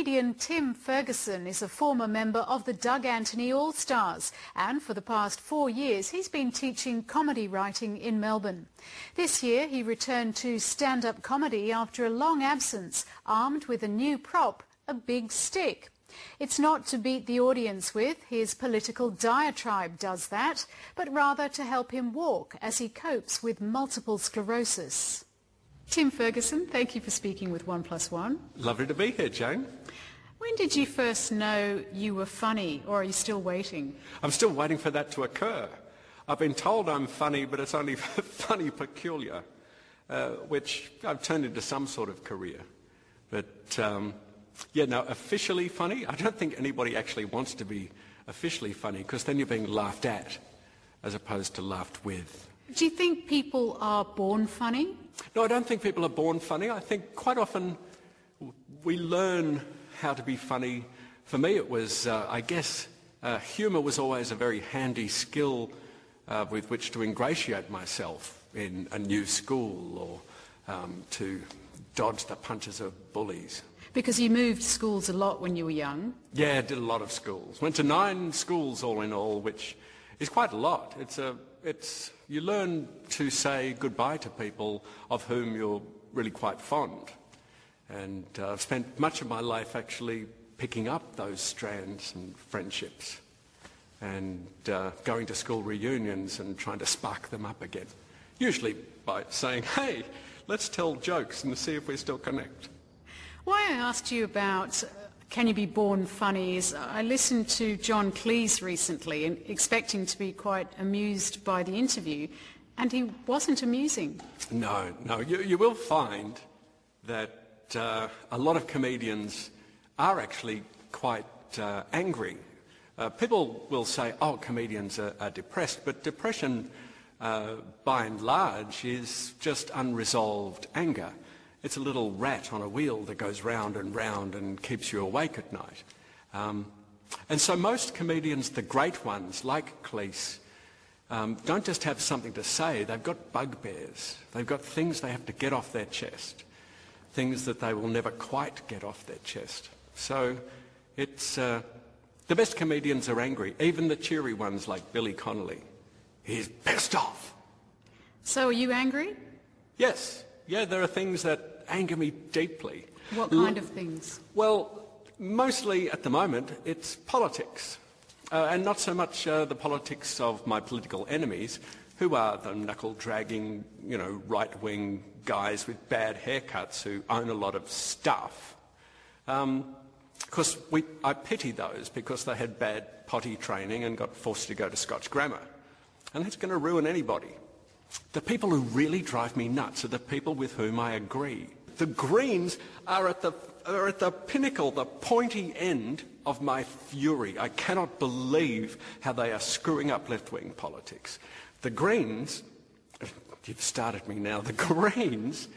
Comedian Tim Ferguson is a former member of the Doug Anthony All-Stars, and for the past 4 years he's been teaching comedy writing in Melbourne. This year he returned to stand-up comedy after a long absence, armed with a new prop, a big stick. It's not to beat the audience with, his political diatribe does that, but rather to help him walk as he copes with multiple sclerosis. Tim Ferguson, thank you for speaking with 1+1. Lovely to be here, Jane. When did you first know you were funny, or are you still waiting? I'm still waiting for that to occur. I've been told I'm funny, but it's only funny peculiar, which I've turned into some sort of career. But, officially funny, I don't think anybody actually wants to be officially funny, because then you're being laughed at, as opposed to laughed with. Do you think people are born funny? No, I don't think people are born funny. I think quite often we learn how to be funny. For me it was, humour was always a very handy skill with which to ingratiate myself in a new school or to dodge the punches of bullies. Because you moved schools a lot when you were young? Yeah, I did a lot of schools. Went to 9 schools all in all, which is quite a lot. You learn to say goodbye to people of whom you're really quite fond. And I've spent much of my life actually picking up those strands and friendships and going to school reunions and trying to spark them up again. Usually by saying, hey, let's tell jokes and see if we still connect. Why I asked you about can you be born funny is I listened to John Cleese recently and expecting to be quite amused by the interview, and he wasn't amusing. No. You will find that a lot of comedians are actually quite angry. People will say, oh, comedians are depressed, but depression by and large is just unresolved anger. It's a little rat on a wheel that goes round and round and keeps you awake at night. And so most comedians, the great ones, like Cleese, don't just have something to say, they've got bugbears. They've got things they have to get off their chest, things that they will never quite get off their chest. So it's the best comedians are angry, even the cheery ones like Billy Connolly. He's pissed off. So are you angry? Yes. Yeah, there are things that anger me deeply. What kind of things? Well, mostly at the moment it's politics. And not so much the politics of my political enemies, who are the knuckle-dragging, right-wing guys with bad haircuts who own a lot of stuff. Of course, I pity those because they had bad potty training and got forced to go to Scotch grammar. And that's going to ruin anybody. The people who really drive me nuts are the people with whom I agree. The Greens are at the pinnacle, the pointy end of my fury. I cannot believe how they are screwing up left-wing politics. The Greens, you've started me now, the Greens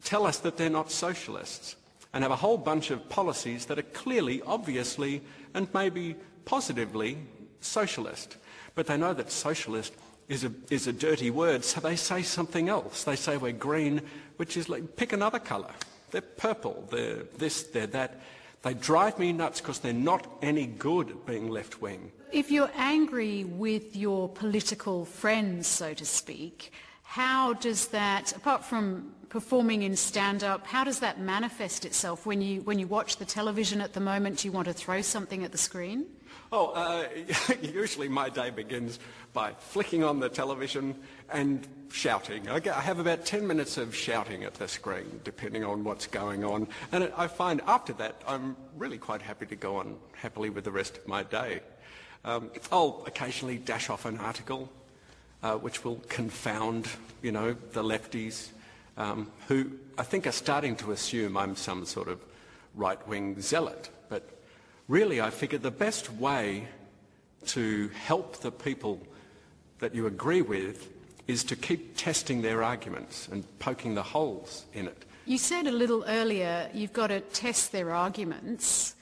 tell us that they're not socialists and have a whole bunch of policies that are clearly, obviously, and maybe positively socialist. But they know that socialist is a dirty word, so they say something else. They say we're green, which is like, pick another colour. They're purple, they're this, they're that. They drive me nuts because they're not any good at being left-wing. If you're angry with your political friends, so to speak, how does that, apart from performing in stand-up, how does that manifest itself when you watch the television at the moment? Do you want to throw something at the screen? Usually my day begins by flicking on the television and shouting. I have about 10 minutes of shouting at the screen, depending on what's going on. And I find after that, I'm really quite happy to go on happily with the rest of my day. I'll occasionally dash off an article, which will confound, the lefties, who I think are starting to assume I'm some sort of right-wing zealot. But really, I figure the best way to help the people that you agree with is to keep testing their arguments and poking the holes in it. You said a little earlier you've got to test their arguments.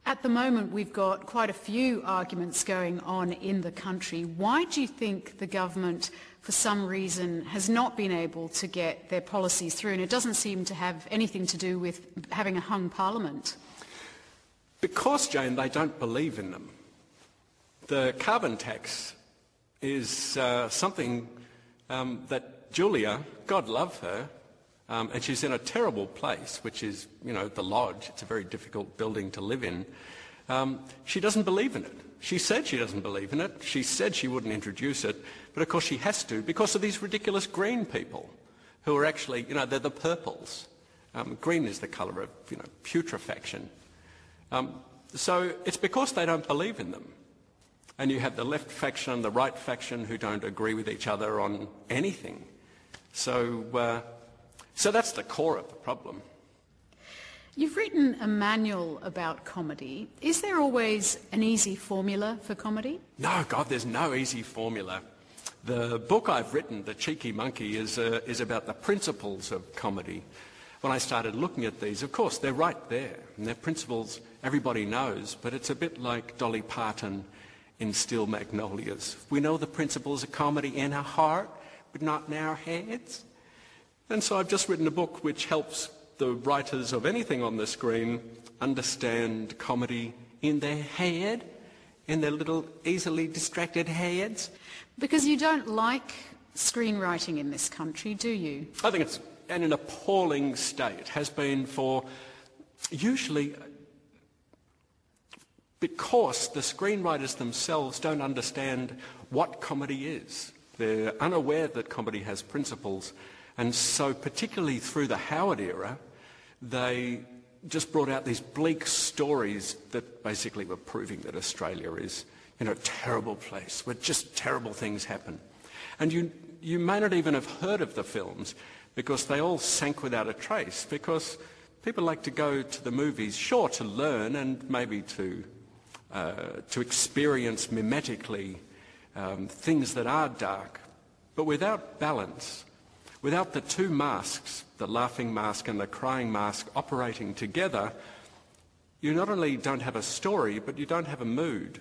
At the moment, we've got quite a few arguments going on in the country. Why do you think the government, for some reason, has not been able to get their policies through? And it doesn't seem to have anything to do with having a hung parliament. Because, Jane, they don't believe in them. The carbon tax is something that Julia, God love her, and she's in a terrible place, which is, the lodge. It's a very difficult building to live in. She doesn't believe in it. She said she doesn't believe in it. She said she wouldn't introduce it. But of course she has to because of these ridiculous green people who are actually, they're the purples. Green is the colour of, putrefaction. So it's because they don't believe in them. And you have the left faction and the right faction who don't agree with each other on anything. So that's the core of the problem. You've written a manual about comedy. Is there always an easy formula for comedy? No, God, there's no easy formula. The book I've written, The Cheeky Monkey, is about the principles of comedy. When I started looking at these, of course, they're right there. And they're principles everybody knows, but it's a bit like Dolly Parton in Steel Magnolias. We know the principles of comedy in our heart, but not in our heads. And so I've just written a book which helps the writers of anything on the screen understand comedy in their head, in their little easily distracted heads. Because you don't like screenwriting in this country, do you? I think it's in an appalling state. It has been for usually because the screenwriters themselves don't understand what comedy is. They're unaware that comedy has principles. And so particularly through the Howard era, they just brought out these bleak stories that basically were proving that Australia is, a terrible place where just terrible things happen. And you may not even have heard of the films because they all sank without a trace, because people like to go to the movies, sure, to learn and maybe to experience mimetically things that are dark, but without balance. Without the two masks, the laughing mask and the crying mask, operating together, you not only don't have a story, but you don't have a mood.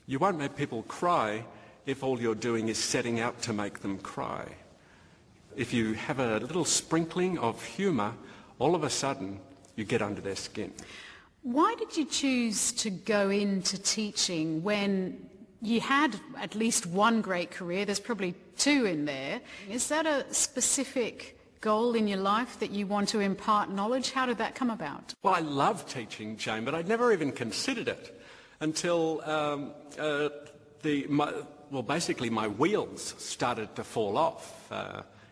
You won't make people cry if all you're doing is setting out to make them cry. If you have a little sprinkling of humour, all of a sudden you get under their skin. Why did you choose to go into teaching when you had at least one great career? There's probably two in there. Is that a specific goal in your life that you want to impart knowledge? How did that come about? Well, I love teaching, Jane, but I'd never even considered it until basically my wheels started to fall off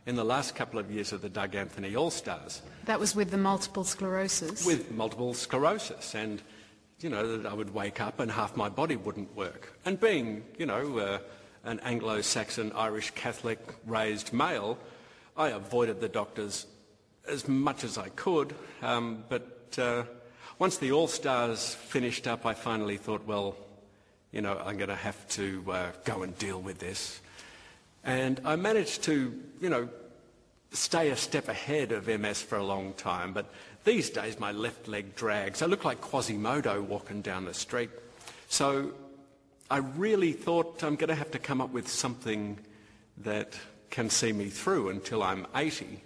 in the last couple of years of the Doug Anthony All-Stars. That was with the multiple sclerosis? With multiple sclerosis, and I would wake up and half my body wouldn't work. And being, an Anglo-Saxon Irish Catholic raised male, I avoided the doctors as much as I could. But once the All-Stars finished up, I finally thought, well, I'm going to have to go and deal with this. And I managed to, stay a step ahead of MS for a long time. But these days my left leg drags. I look like Quasimodo walking down the street. So I really thought I'm going to have to come up with something that can see me through until I'm 80.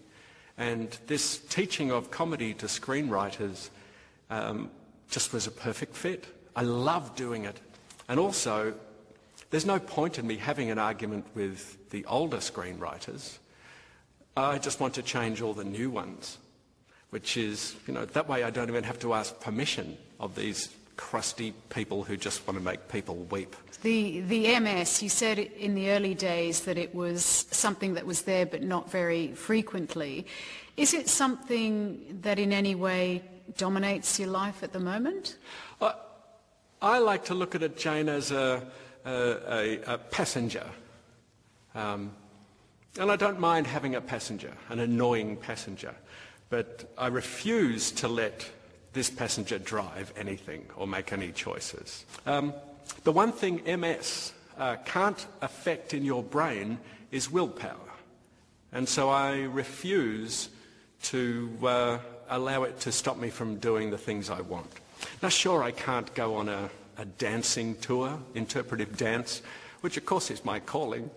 And this teaching of comedy to screenwriters just was a perfect fit. I love doing it. And also, there's no point in me having an argument with the older screenwriters. I just want to change all the new ones, which is, that way I don't even have to ask permission of these crusty people who just want to make people weep. The MS, you said in the early days that it was something that was there but not very frequently. Is it something that in any way dominates your life at the moment? I like to look at it, Jane, as a passenger. And I don't mind having a passenger, an annoying passenger, but I refuse to let this passenger drive anything or make any choices. The one thing MS can't affect in your brain is willpower. And so I refuse to allow it to stop me from doing the things I want. Now, sure, I can't go on a dancing tour, interpretive dance, which of course is my calling.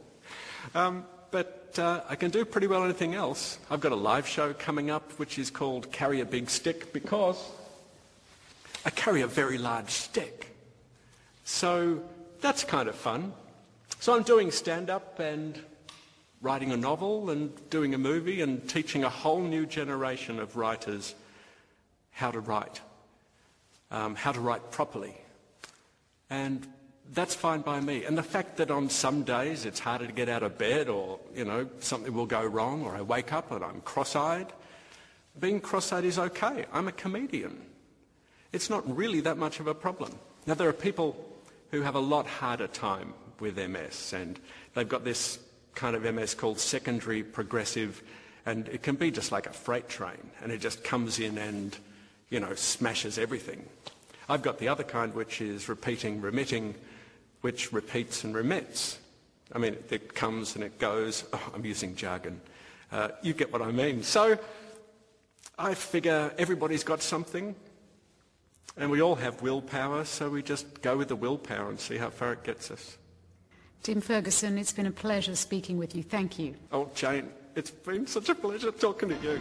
But I can do pretty well anything else. I've got a live show coming up which is called Carry a Big Stick, because I carry a very large stick. So that's kind of fun. So I'm doing stand-up and writing a novel and doing a movie and teaching a whole new generation of writers how to write properly. And that's fine by me. And the fact that on some days it's harder to get out of bed, or, something will go wrong, or I wake up and I'm cross-eyed, being cross-eyed is okay. I'm a comedian. It's not really that much of a problem. Now, there are people who have a lot harder time with MS, and they've got this kind of MS called secondary progressive, and it can be just like a freight train, and it just comes in and, smashes everything. I've got the other kind, which is repeating, remitting, which repeats and remits. I mean, it comes and it goes. Oh, I'm using jargon. You get what I mean. So I figure everybody's got something, and we all have willpower, so we just go with the willpower and see how far it gets us. Tim Ferguson, it's been a pleasure speaking with you. Thank you. Oh, Jane, it's been such a pleasure talking to you.